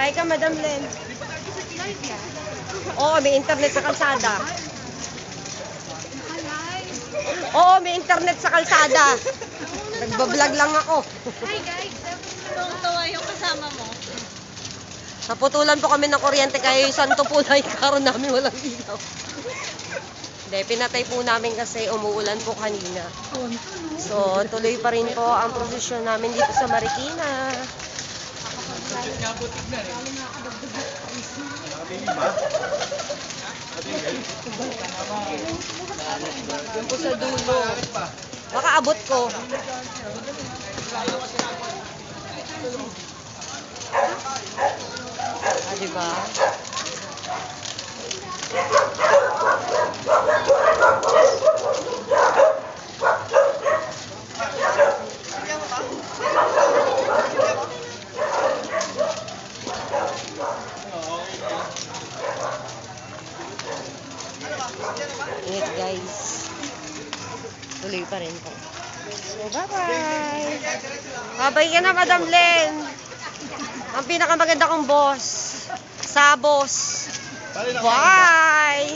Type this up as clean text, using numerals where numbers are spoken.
Hi ka, Madam Len. Oo, may internet sa kalsada. Oo, may internet sa kalsada. Nagbablog lang ako. Hi guys, tuwang-tuwa yung kasama mo. Naputulan po kami ng kuryente kaya yung santo po na ikaroon namin walang ilaw. Hindi, pinatay po namin kasi umuulan po kanina. So, tuloy pa rin po ang prosesyon namin dito sa Marikina. Yan po sa dulo. Baka abot ko. Ah, diba? Ingat guys. Tuloy pa rin po. So, bye-bye. Bye-bye ka na, Madam Len. Ang pinakamaganda kong boss. Sa boss. Bye!